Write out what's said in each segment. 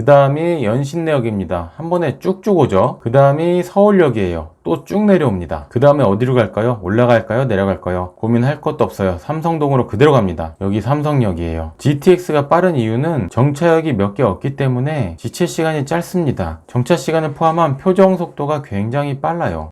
그 다음이 연신내역입니다. 한 번에 쭉쭉 오죠. 그 다음이 서울역이에요. 또 쭉 내려옵니다. 그 다음에 어디로 갈까요? 올라갈까요? 내려갈까요? 고민할 것도 없어요. 삼성동으로 그대로 갑니다. 여기 삼성역이에요. GTX가 빠른 이유는 정차역이 몇 개 없기 때문에 지체 시간이 짧습니다. 정차 시간을 포함한 표정 속도가 굉장히 빨라요.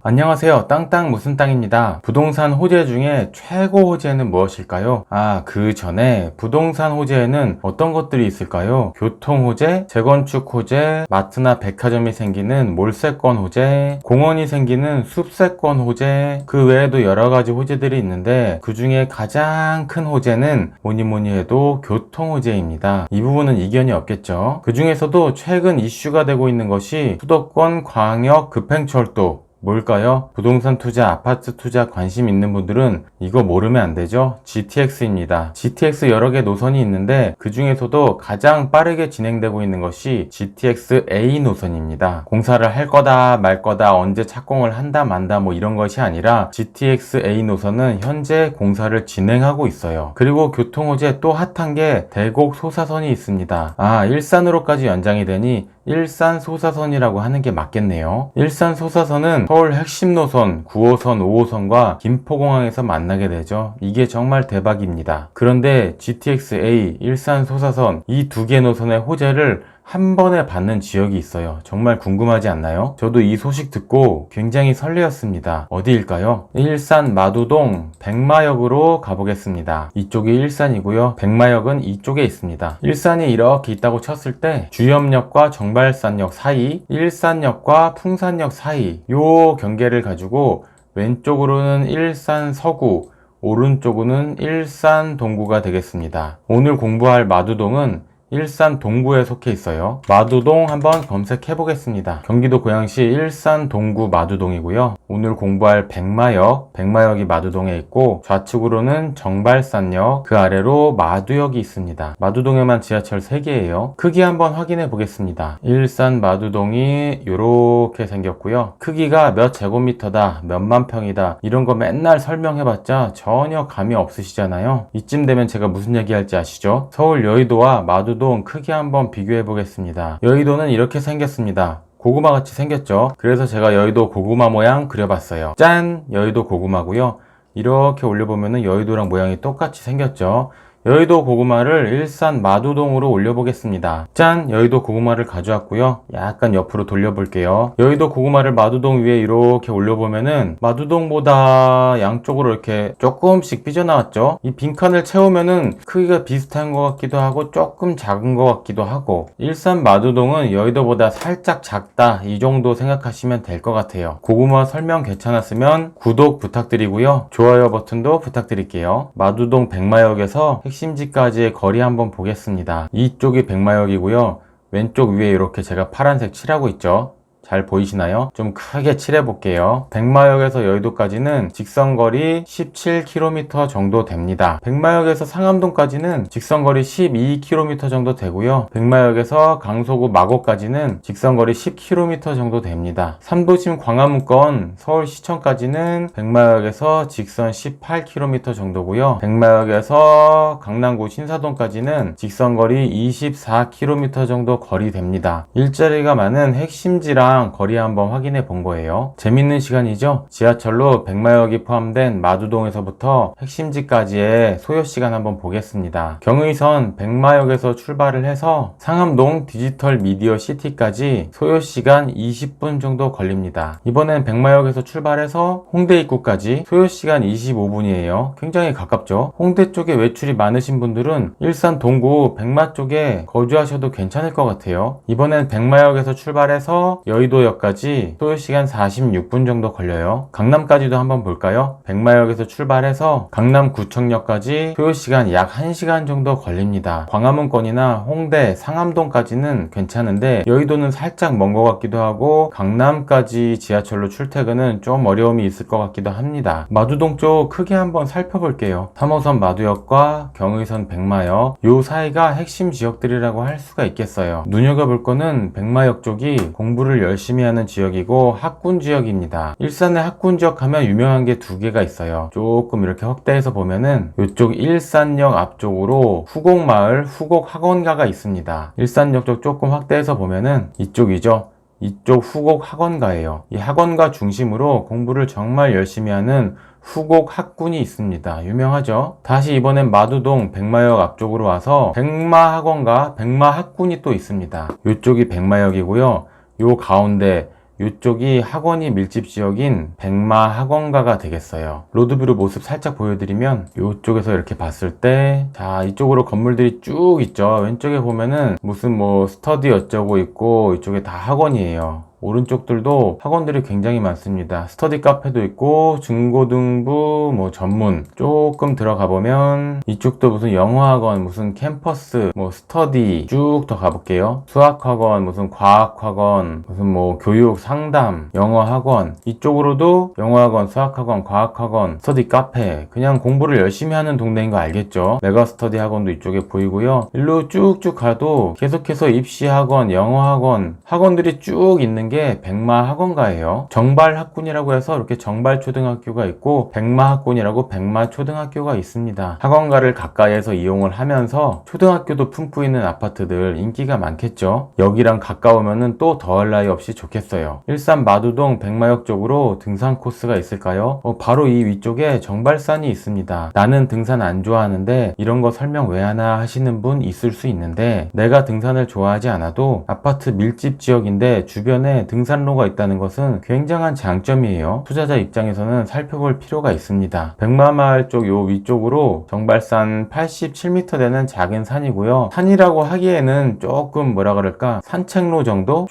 안녕하세요. 땅땅 무슨 땅입니다. 부동산 호재 중에 최고 호재는 무엇일까요? 그 전에 부동산 호재에는 어떤 것들이 있을까요? 교통 호재, 재건축 호재, 마트나 백화점이 생기는 몰세권 호재, 공원이 생기는 숲세권 호재, 그 외에도 여러 가지 호재들이 있는데 그 중에 가장 큰 호재는 뭐니 해도 교통 호재입니다. 이 부분은 이견이 없겠죠. 그 중에서도 최근 이슈가 되고 있는 것이 수도권 광역 급행철도 뭘까요? 부동산 투자, 아파트 투자 관심 있는 분들은 이거 모르면 안 되죠? GTX입니다. GTX 여러 개 노선이 있는데 그 중에서도 가장 빠르게 진행되고 있는 것이 GTX A 노선입니다. 공사를 할 거다 말 거다 언제 착공을 한다 만다 뭐 이런 것이 아니라 GTX A 노선은 현재 공사를 진행하고 있어요. 그리고 교통호재 또 핫한 게 대곡 소사선이 있습니다. 일산으로까지 연장이 되니 일산 소사선이라고 하는 게 맞겠네요. 일산 소사선은 서울 핵심 노선 9호선, 5호선과 김포공항에서 만나게 되죠. 이게 정말 대박입니다. 그런데 GTX-A, 일산 소사선 이 두 개 노선의 호재를 한 번에 받는 지역이 있어요. 정말 궁금하지 않나요? 저도 이 소식 듣고 굉장히 설레었습니다. 어디일까요? 일산 마두동 백마역으로 가보겠습니다. 이쪽이 일산이고요. 백마역은 이쪽에 있습니다. 일산이 이렇게 있다고 쳤을 때 주염역과 정발산역 사이, 일산역과 풍산역 사이 요 경계를 가지고 왼쪽으로는 일산 서구, 오른쪽으로는 일산 동구가 되겠습니다. 오늘 공부할 마두동은 일산 동구에 속해 있어요. 마두동 한번 검색해 보겠습니다. 경기도 고양시 일산 동구 마두동이고요. 오늘 공부할 백마역이 마두동에 있고 좌측으로는 정발산역, 그 아래로 마두역이 있습니다. 마두동에만 지하철 3개예요. 크기 한번 확인해 보겠습니다. 일산 마두동이 이렇게 생겼고요. 크기가 몇 제곱미터다, 몇만 평이다 이런 거 맨날 설명해봤자 전혀 감이 없으시잖아요. 이쯤 되면 제가 무슨 얘기할지 아시죠? 서울 여의도와 마두동 크기 한번 비교해 보겠습니다. 여의도는 이렇게 생겼습니다. 고구마 같이 생겼죠. 그래서 제가 여의도 고구마 모양 그려봤어요. 짠! 여의도 고구마고요. 이렇게 올려보면 여의도랑 모양이 똑같이 생겼죠. 여의도 고구마를 일산 마두동으로 올려보겠습니다. 짠! 여의도 고구마를 가져왔고요. 약간 옆으로 돌려볼게요. 여의도 고구마를 마두동 위에 이렇게 올려보면은 마두동보다 양쪽으로 이렇게 조금씩 삐져나왔죠? 이 빈칸을 채우면은 크기가 비슷한 것 같기도 하고 조금 작은 것 같기도 하고 일산 마두동은 여의도보다 살짝 작다 이 정도 생각하시면 될 것 같아요. 고구마 설명 괜찮았으면 구독 부탁드리고요. 좋아요 버튼도 부탁드릴게요. 마두동 백마역에서 핵심지까지의 거리 한번 보겠습니다. 이쪽이 백마역이고요. 왼쪽 위에 이렇게 제가 파란색 칠하고 있죠. 잘 보이시나요? 좀 크게 칠해 볼게요. 백마역에서 여의도까지는 직선거리 17km 정도 됩니다. 백마역에서 상암동까지는 직선거리 12km 정도 되고요. 백마역에서 강서구 마곡까지는 직선거리 10km 정도 됩니다. 삼도심 광화문권 서울시청까지는 백마역에서 직선 18km 정도고요. 백마역에서 강남구 신사동까지는 직선거리 24km 정도 거리 됩니다. 일자리가 많은 핵심지랑 거리 한번 확인해 본 거예요. 재밌는 시간이죠? 지하철로 백마역이 포함된 마두동에서부터 핵심지까지의 소요시간 한번 보겠습니다. 경의선 백마역에서 출발을 해서 상암동 디지털 미디어 시티까지 소요시간 20분 정도 걸립니다. 이번엔 백마역에서 출발해서 홍대 입구까지 소요시간 25분이에요. 굉장히 가깝죠? 홍대 쪽에 외출이 많으신 분들은 일산 동구 백마 쪽에 거주하셔도 괜찮을 것 같아요. 이번엔 백마역에서 출발해서 여의도역까지 소요시간 46분 정도 걸려요. 강남까지도 한번 볼까요? 백마역에서 출발해서 강남구청역까지 소요시간 약 1시간 정도 걸립니다. 광화문권이나 홍대, 상암동까지는 괜찮은데 여의도는 살짝 먼 것 같기도 하고 강남까지 지하철로 출퇴근은 좀 어려움이 있을 것 같기도 합니다. 마두동 쪽 크게 한번 살펴볼게요. 3호선 마두역과 경의선 백마역 요 사이가 핵심 지역들이라고 할 수가 있겠어요. 눈여겨볼 거는 백마역 쪽이 공부를 열심히 열심히 하는 지역이고 학군 지역입니다. 일산의 학군 지역 하면 유명한 게 두 개가 있어요. 조금 이렇게 확대해서 보면은 이쪽 일산역 앞쪽으로 후곡마을 후곡학원가가 있습니다. 일산역 쪽 조금 확대해서 보면은 이쪽이죠. 이쪽 후곡 학원가예요. 이 학원가 중심으로 공부를 정말 열심히 하는 후곡 학군이 있습니다. 유명하죠? 다시 이번엔 마두동 백마역 앞쪽으로 와서 백마학원가 백마학군이 또 있습니다. 이쪽이 백마역이고요. 요 가운데 이쪽이 학원이 밀집 지역인 백마학원가가 되겠어요. 로드뷰로 모습 살짝 보여드리면 이쪽에서 이렇게 봤을 때 자, 이쪽으로 건물들이 쭉 있죠. 왼쪽에 보면은 무슨 뭐 스터디 어쩌고 있고 이쪽에 다 학원이에요. 오른쪽들도 학원들이 굉장히 많습니다. 스터디 카페도 있고 중고등부 뭐 전문 조금 들어가 보면 이쪽도 무슨 영어학원 무슨 캠퍼스 뭐 스터디 쭉 더 가볼게요. 수학학원 무슨 과학학원 무슨 뭐 교육 상담 영어학원 이쪽으로도 영어학원 수학학원 과학학원 스터디 카페 그냥 공부를 열심히 하는 동네인 거 알겠죠? 메가 스터디 학원도 이쪽에 보이고요. 일로 쭉쭉 가도 계속해서 입시학원 영어학원 학원들이 쭉 있는 게 백마학원가예요. 정발학군이라고 해서 이렇게 정발초등학교가 있고 백마학군이라고 백마초등학교가 있습니다. 학원가를 가까이에서 이용을 하면서 초등학교도 품고 있는 아파트들 인기가 많겠죠. 여기랑 가까우면은 또 더할 나위 없이 좋겠어요. 일산 마두동 백마역 쪽으로 등산 코스가 있을까요? 바로 이 위쪽에 정발산이 있습니다. 나는 등산 안 좋아하는데 이런 거 설명 왜 하나 하시는 분 있을 수 있는데 내가 등산을 좋아하지 않아도 아파트 밀집 지역인데 주변에 등산로가 있다는 것은 굉장한 장점이에요. 투자자 입장에서는 살펴볼 필요가 있습니다. 백마마을 쪽 요 위쪽으로 정발산 87m 되는 작은 산이고요. 산이라고 하기에는 조금 뭐라 그럴까 산책로 정도?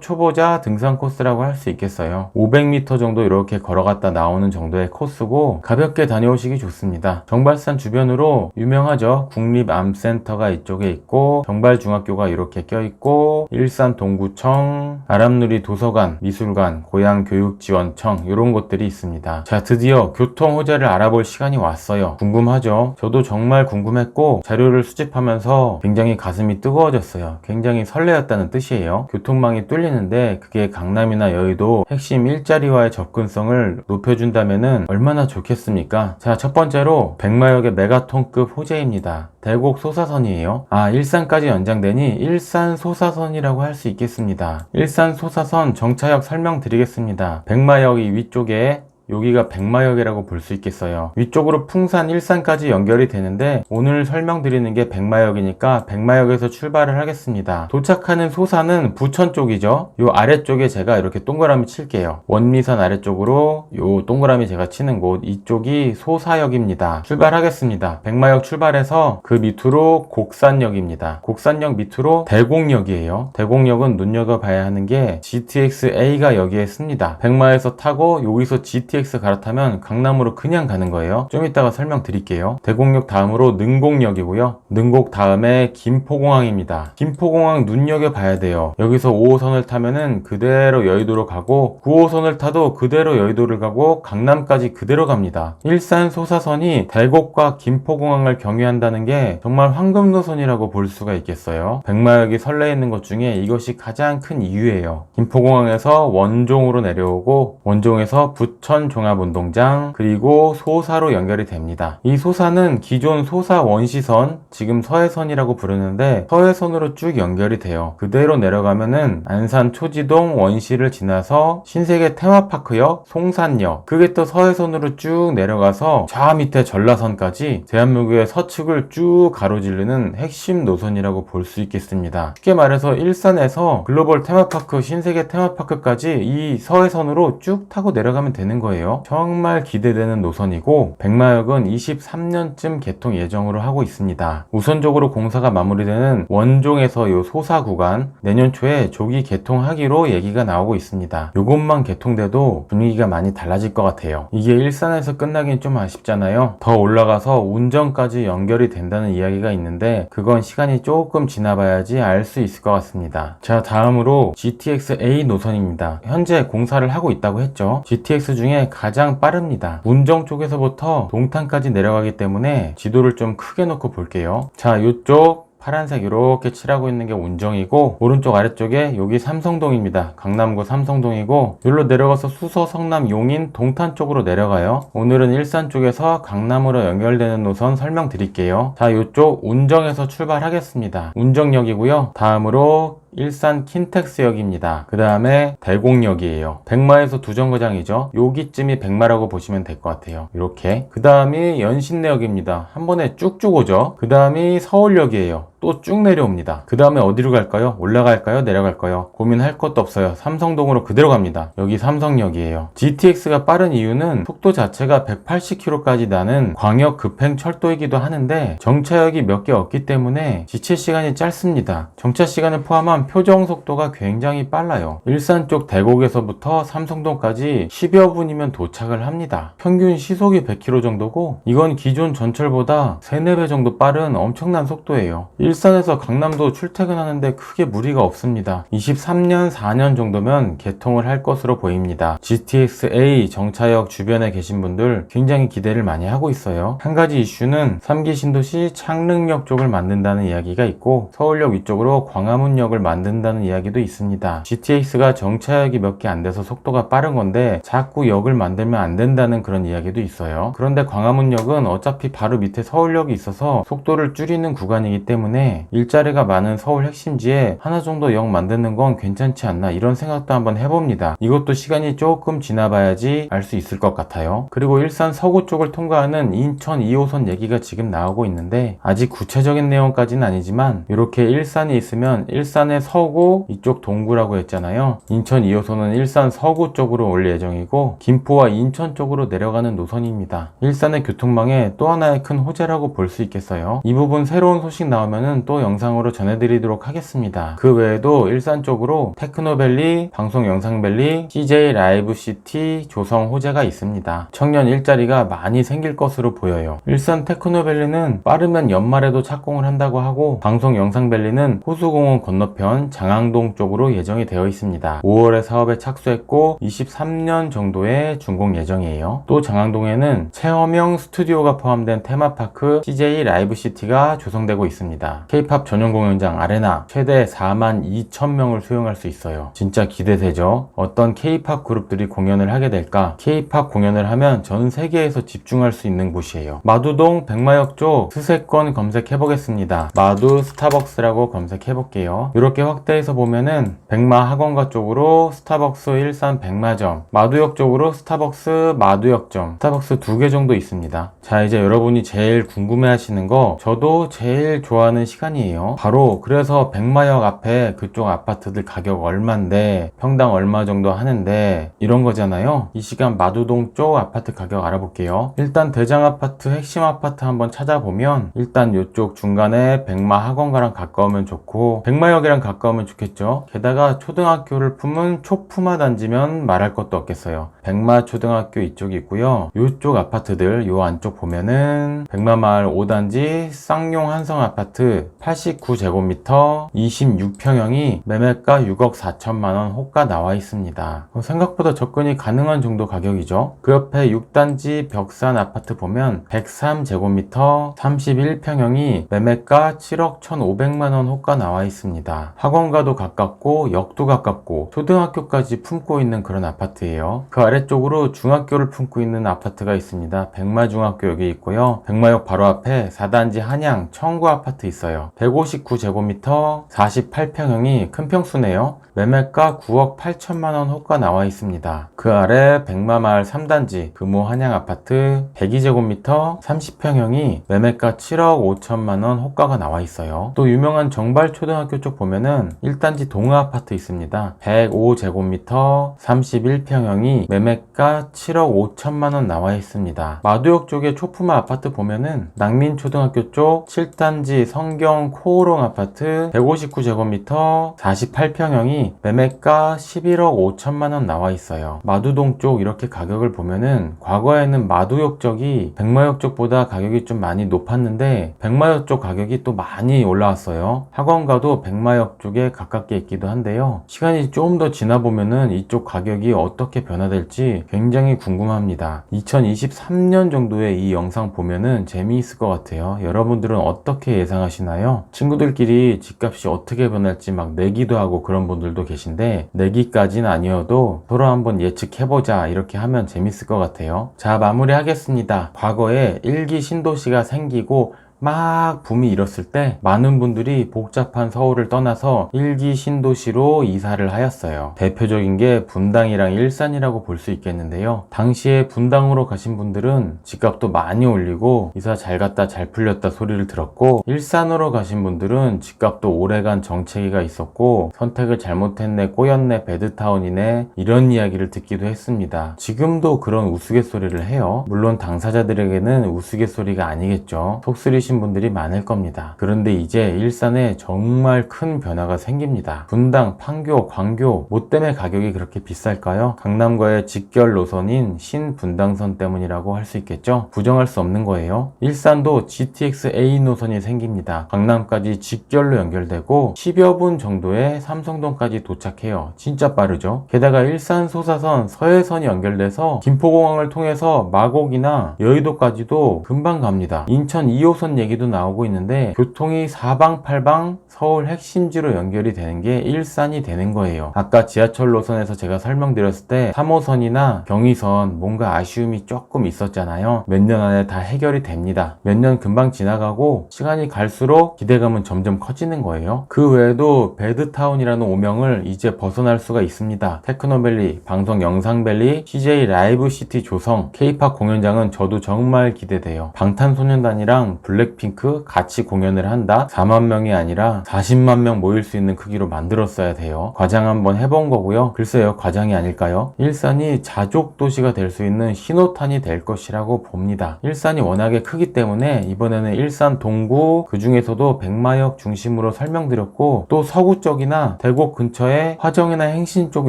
초보자 등산 코스라고 할 수 있겠어요. 500m 정도 이렇게 걸어갔다 나오는 정도의 코스고 가볍게 다녀오시기 좋습니다. 정발산 주변으로 유명하죠. 국립암센터가 이쪽에 있고 정발중학교가 이렇게 껴있고 일산 동구청 아람누리 도서관, 미술관, 고향교육지원청 이런 곳들이 있습니다. 자, 드디어 교통 호재를 알아볼 시간이 왔어요. 궁금하죠? 저도 정말 궁금했고 자료를 수집하면서 굉장히 가슴이 뜨거워졌어요. 굉장히 설레었다는 뜻이에요. 교통망이 뚫리는데 그게 강남이나 여의도 핵심 일자리와의 접근성을 높여준다면은 얼마나 좋겠습니까? 자, 첫 번째로 백마역의 메가톤급 호재입니다. 대곡 소사선이에요. 일산까지 연장되니 일산 소사선이라고 할 수 있겠습니다. 일산 소사선 정차역 설명드리겠습니다. 백마역이 위쪽에 여기가 백마역이라고 볼 수 있겠어요. 위쪽으로 풍산 일산까지 연결이 되는데 오늘 설명드리는 게 백마역이니까 백마역에서 출발을 하겠습니다. 도착하는 소사는 부천 쪽이죠. 요 아래쪽에 제가 이렇게 동그라미 칠게요. 원미선 아래쪽으로 요 동그라미 제가 치는 곳 이쪽이 소사역입니다. 출발하겠습니다. 백마역 출발해서 그 밑으로 곡산역입니다. 곡산역 밑으로 대곡역이에요. 대곡역은 눈여겨봐야 하는 게 GTX-A가 여기에 씁니다. 백마에서 타고 여기서 GTX 갈아타면 강남으로 그냥 가는 거예요. 좀 이따가 설명드릴게요. 대곡역 다음으로 능곡역이고요. 능곡 다음에 김포공항입니다. 김포공항 눈여겨봐야 돼요. 여기서 5호선을 타면은 그대로 여의도로 가고 9호선을 타도 그대로 여의도를 가고 강남까지 그대로 갑니다. 일산 소사선이 대곡과 김포공항을 경유한다는 게 정말 황금 노선이라고 볼 수가 있겠어요. 백마역이 설레이는 것 중에 이것이 가장 큰 이유예요. 김포공항에서 원종으로 내려오고 원종에서 부천 종합운동장 그리고 소사로 연결이 됩니다. 이 소사는 기존 소사 원시선 지금 서해선이라고 부르는데 서해선으로 쭉 연결이 돼요. 그대로 내려가면은 안산 초지동 원시를 지나서 신세계 테마파크역 송산역 그게 또 서해선으로 쭉 내려가서 저 밑에 전라선까지 대한민국의 서측을 쭉 가로지르는 핵심 노선이라고 볼 수 있겠습니다. 쉽게 말해서 일산에서 글로벌 테마파크 신세계 테마파크까지 이 서해선으로 쭉 타고 내려가면 되는 거예요. 정말 기대되는 노선이고 백마역은 23년쯤 개통 예정으로 하고 있습니다. 우선적으로 공사가 마무리되는 원종에서 요 소사 구간 내년 초에 조기 개통하기로 얘기가 나오고 있습니다. 요것만 개통돼도 분위기가 많이 달라질 것 같아요. 이게 일산에서 끝나긴 좀 아쉽잖아요. 더 올라가서 운정까지 연결이 된다는 이야기가 있는데 그건 시간이 조금 지나봐야지 알 수 있을 것 같습니다. 자, 다음으로 GTX-A 노선입니다. 현재 공사를 하고 있다고 했죠. GTX 중에 가장 빠릅니다. 운정 쪽에서부터 동탄까지 내려가기 때문에 지도를 좀 크게 놓고 볼게요. 자, 이쪽 파란색 이렇게 칠하고 있는 게 운정이고, 오른쪽 아래쪽에 여기 삼성동입니다. 강남구 삼성동이고, 여기로 내려가서 수서, 성남, 용인, 동탄 쪽으로 내려가요. 오늘은 일산 쪽에서 강남으로 연결되는 노선 설명드릴게요. 자, 이쪽 운정에서 출발하겠습니다. 운정역이고요. 다음으로 일산 킨텍스역입니다. 그 다음에 대곡역이에요. 백마에서 두 정거장이죠. 여기쯤이 백마라고 보시면 될 것 같아요. 이렇게. 그 다음이 연신내역입니다. 한 번에 쭉쭉 오죠. 그 다음이 서울역이에요. 또 쭉 내려옵니다. 그 다음에 어디로 갈까요? 올라갈까요? 내려갈까요? 고민할 것도 없어요. 삼성동으로 그대로 갑니다. 여기 삼성역이에요. GTX가 빠른 이유는 속도 자체가 180km까지 나는 광역 급행 철도이기도 하는데 정차역이 몇 개 없기 때문에 지체 시간이 짧습니다. 정차 시간을 포함한 표정 속도가 굉장히 빨라요. 일산 쪽 대곡에서부터 삼성동까지 10여 분이면 도착을 합니다. 평균 시속이 100km 정도고, 이건 기존 전철보다 3, 4배 정도 빠른 엄청난 속도예요. 일산에서 강남도 출퇴근하는데 크게 무리가 없습니다. 23년, 4년 정도면 개통을 할 것으로 보입니다. GTX-A 정차역 주변에 계신 분들 굉장히 기대를 많이 하고 있어요. 한 가지 이슈는 3기 신도시 창릉역 쪽을 만든다는 이야기가 있고, 서울역 위쪽으로 광화문역을 만든다는 이야기도 있습니다. GTX가 정차역이 몇 개 안 돼서 속도가 빠른 건데 자꾸 역을 만들면 안 된다는 그런 이야기도 있어요. 그런데 광화문역은 어차피 바로 밑에 서울역이 있어서 속도를 줄이는 구간이기 때문에 일자리가 많은 서울 핵심지에 하나 정도 역 만드는 건 괜찮지 않나, 이런 생각도 한번 해봅니다. 이것도 시간이 조금 지나봐야지 알 수 있을 것 같아요. 그리고 일산 서구 쪽을 통과하는 인천 2호선 얘기가 지금 나오고 있는데, 아직 구체적인 내용까지는 아니지만 이렇게 일산이 있으면 일산의 서구, 이쪽 동구라고 했잖아요. 인천 2호선은 일산 서구 쪽으로 올 예정이고, 김포와 인천 쪽으로 내려가는 노선입니다. 일산의 교통망에 또 하나의 큰 호재라고 볼 수 있겠어요. 이 부분 새로운 소식 나오면은 또 영상으로 전해드리도록 하겠습니다. 그 외에도 일산 쪽으로 테크노밸리, 방송영상밸리, CJ 라이브시티 조성 호재가 있습니다. 청년 일자리가 많이 생길 것으로 보여요. 일산 테크노밸리는 빠르면 연말에도 착공을 한다고 하고, 방송영상밸리는 호수공원 건너편 장항동 쪽으로 예정이 되어 있습니다. 5월에 사업에 착수했고 23년 정도에 준공 예정이에요. 또 장항동에는 체험형 스튜디오가 포함된 테마파크 CJ 라이브시티가 조성되고 있습니다. K-POP 전용 공연장 아레나 최대 42,000명을 수용할 수 있어요. 진짜 기대되죠? 어떤 K-POP 그룹들이 공연을 하게 될까? K-POP 공연을 하면 전 세계에서 집중할 수 있는 곳이에요. 마두동 백마역 쪽 수세권 검색해보겠습니다. 마두 스타벅스라고 검색해볼게요. 이렇게 확대해서 보면은 백마 학원가 쪽으로 스타벅스 일산 백마점, 마두역 쪽으로 스타벅스 마두역점, 스타벅스 2개 정도 있습니다. 자, 이제 여러분이 제일 궁금해하시는 거, 저도 제일 좋아하는 시간이에요. 바로 그래서 백마역 앞에 그쪽 아파트들 가격 얼만데 평당 얼마 정도 하는데 이런 거잖아요. 이 시간 마두동 쪽 아파트 가격 알아볼게요. 일단 대장 아파트, 핵심 아파트 한번 찾아보면 일단 이쪽 중간에 백마 학원가랑 가까우면 좋고 백마역이랑 가까우면 좋겠죠. 게다가 초등학교를 품은 초품화 단지면 말할 것도 없겠어요. 백마 초등학교 이쪽이 있고요. 이쪽 아파트들 요 안쪽 보면은 백마마을 5단지 쌍용 한성 아파트 89제곱미터 26평형이 매매가 6억 4천만원 호가 나와 있습니다. 생각보다 접근이 가능한 정도 가격이죠. 그 옆에 6단지 벽산 아파트 보면 103제곱미터 31평형이 매매가 7억 1,500만원 호가 나와 있습니다. 학원가도 가깝고 역도 가깝고 초등학교까지 품고 있는 그런 아파트예요. 그 아래쪽으로 중학교를 품고 있는 아파트가 있습니다. 백마중학교 여기 있고요. 백마역 바로 앞에 4단지 한양 청구 아파트 있어요. 159제곱미터 48평형이 큰 평수네요. 매매가 9억 8천만원 호가 나와 있습니다. 그 아래 백마마을 3단지 금호 한양 아파트 102제곱미터 30평형이 매매가 7억 5천만원 호가가 나와 있어요. 또 유명한 정발초등학교 쪽 보면은 1단지 동아 아파트 있습니다. 105제곱미터 31평형이 매매가 7억 5천만원 나와 있습니다. 마두역 쪽에 초품화 아파트 보면은 낙민초등학교 쪽 7단지 성경 코오롱 아파트 159제곱미터 48평형이 매매가 11억 5천만원 나와 있어요. 마두동 쪽 이렇게 가격을 보면은 과거에는 마두역 쪽이 백마역 쪽보다 가격이 좀 많이 높았는데 백마역 쪽 가격이 또 많이 올라왔어요. 학원가도 백마역 쪽에 가깝게 있기도 한데요. 시간이 좀 더 지나보면은 이쪽 가격이 어떻게 변화될지 굉장히 궁금합니다. 2023년 정도에 이 영상 보면은 재미있을 것 같아요. 여러분들은 어떻게 예상하시나요? 어떠시나요? 친구들끼리 집값이 어떻게 변할지 막 내기도 하고 그런 분들도 계신데, 내기까지는 아니어도 서로 한번 예측해보자 이렇게 하면 재밌을 것 같아요. 자, 마무리하겠습니다. 과거에 1기 신도시가 생기고 막 붐이 일었을 때 많은 분들이 복잡한 서울을 떠나서 1기 신도시로 이사를 하였어요. 대표적인 게 분당이랑 일산이라고 볼 수 있겠는데요. 당시에 분당으로 가신 분들은 집값도 많이 올리고 이사 잘 갔다 잘 풀렸다 소리를 들었고, 일산으로 가신 분들은 집값도 오래간 정체기가 있었고 선택을 잘못했네, 꼬였네, 배드타운이네 이런 이야기를 듣기도 했습니다. 지금도 그런 우스갯소리를 해요. 물론 당사자들에게는 우스갯소리가 아니겠죠. 속쓰리신 분들이 많을 겁니다. 그런데 이제 일산에 정말 큰 변화가 생깁니다. 분당, 판교, 광교 뭐 때문에 가격이 그렇게 비쌀까요? 강남과의 직결 노선인 신분당선 때문이라고 할 수 있겠죠? 부정할 수 없는 거예요. 일산도 GTX A 노선이 생깁니다. 강남까지 직결로 연결되고 10여 분 정도에 삼성동까지 도착해요. 진짜 빠르죠? 게다가 일산 소사선 서해선이 연결돼서 김포공항을 통해서 마곡이나 여의도까지도 금방 갑니다. 인천 2호선 얘기도 나오고 있는데 교통이 사방팔방 서울 핵심지로 연결이 되는 게 일산이 되는 거예요. 아까 지하철 노선에서 제가 설명드렸을 때 3호선이나 경의선 뭔가 아쉬움이 조금 있었잖아요. 몇 년 안에 다 해결이 됩니다. 몇 년 금방 지나가고 시간이 갈수록 기대감은 점점 커지는 거예요. 그 외에도 배드타운이라는 오명을 이제 벗어날 수가 있습니다. 테크노밸리, 방송 영상밸리, CJ 라이브시티 조성, K-팝 공연장은 저도 정말 기대돼요. 방탄소년단이랑 블랙핑크 같이 공연을 한다? 4만 명이 아니라 40만 명 모일 수 있는 크기로 만들었어야 돼요. 과장 한번 해본 거고요. 글쎄요, 과장이 아닐까요? 일산이 자족 도시가 될 수 있는 신호탄이 될 것이라고 봅니다. 일산이 워낙에 크기 때문에 이번에는 일산 동구, 그 중에서도 백마역 중심으로 설명드렸고, 또 서구 쪽이나 대곡 근처에 화정이나 행신 쪽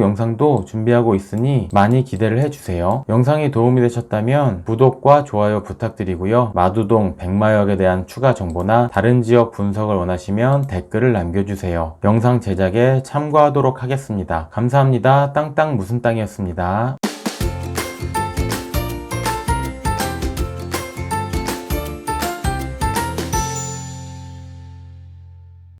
영상도 준비하고 있으니 많이 기대를 해주세요. 영상이 도움이 되셨다면 구독과 좋아요 부탁드리고요. 마두동, 백마역에 대한 추가 정보나 다른 지역 분석을 원하시면 댓글을 남겨주세요. 영상 제작에 참고하도록 하겠습니다. 감사합니다. 땅땅 무슨 땅이었습니다.